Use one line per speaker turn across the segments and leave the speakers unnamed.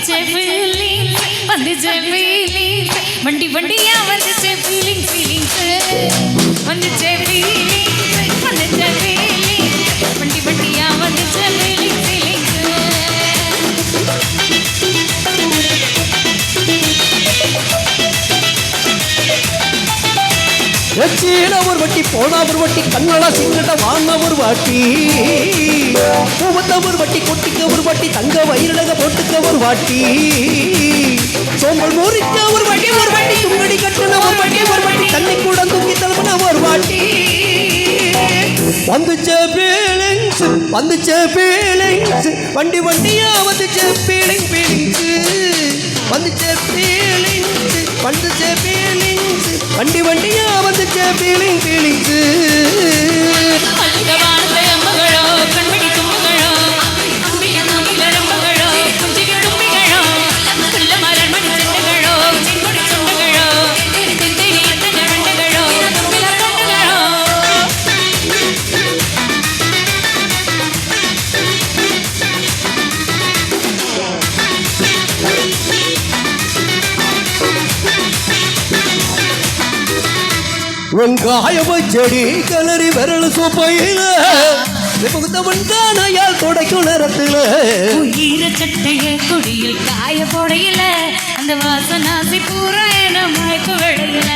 வந்துச்சே feeling வந்துச்சே feeling வண்டி வண்டியா வந்துச்சே feeling feelings வந்துச்சே feeling வந்துச்சே feeling வண்டி வண்டியா வந்துச்சே ஃபீலிங் ஃபீலிங்ஸ்
சீன ஒரு வட்டி போனா ஒரு வட்டி கண்ணடா சிங்கட வாங்க ஒரு வாட்டி பூவத்த ஒரு வட்டி கொட்டிக்க ஒரு வட்டி தங்க வயிறழக போட்டுக்க ஒரு வாட்டி சோம்பல் மூரிக்க ஒரு வட்டி துங்கடி கட்டுன ஒரு வட்டி தண்ணி கூட தூக்கி தள்ளுன ஒரு வாட்டி வந்துச்சே ஃபீலிங்ஸ் வண்டி வண்டியா வந்துச்சே ஃபீலிங்ஸ் வந்துச்சே ஃபீலிங்ஸ் வண்டி வண்டியா வந்துச்சே ஃபீலிங்ஸ் வெங்காயம் செடி கலரி விரல் சூப்பையில புகுத்தவன்கானையால் தொடைக்கும் நேரத்தில்
ஈர சட்டைய கொடியில் காய போடையில அந்த வாசனாசி பூரா என மயக்க விடையில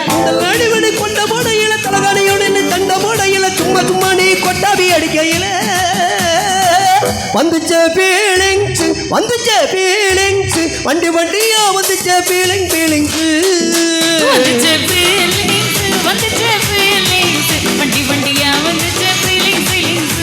குண்டல் அடிவடி கொண்ட போடையில தலகாணியோடு தண்ட போடையில சும்மா நீ கொட்டாவி அடிக்கையில வந்துச்சே ஃபீலிங்ஸ் வண்டி வண்டியா வந்துச்சே ஃபீலிங்ஸ்
வந்துச்சே ஃபீலிங்ஸ் வண்டி வண்டியா வந்துச்சே ஃபீலிங்ஸ்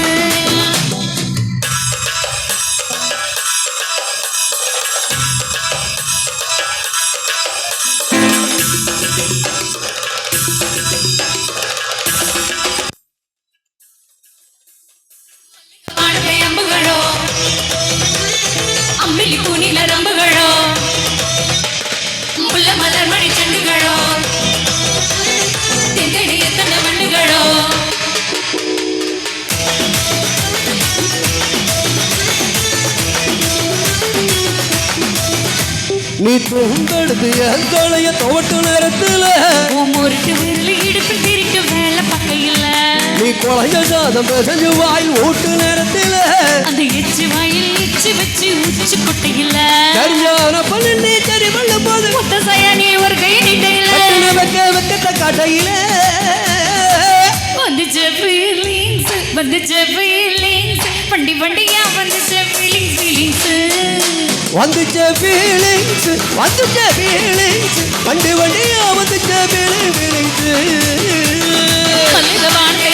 அம்புகளோ அம்பிலி பூனில ரம்புகளோ முல்ல மலர் மணி செண்டுகளோ
நீ தூங்கடுத்து என் தொலைய துவட்டு நேரத்துல
முறுக்கு விரலி இடுப்பில் திரிக்க வேலை பக்கையில்
நீ குழைய சாதம் செஞ்சு வாயில் ஊட்டு நேரத்துல
அந்த எச்சி வாயில் எச்சி வச்சு உச்சி கொட்டையில்
சரியான பண்ணு நீ சரி பண்ண போது
முத்த சயானி ஒரு கை நீட்டையில்
வெக்கத்த காட்டையில
வந்துச்சே ஃபீலிங்ஸ் வண்டி வண்டியா வந்துச்சே ஃபீலிங்ஸ்
வந்துச்சே ஃபீலிங்ஸ் வண்டி வண்டியா வந்துச்சே ஃபீலிங்ஸ்
மல்லிகை வாழ்க்கை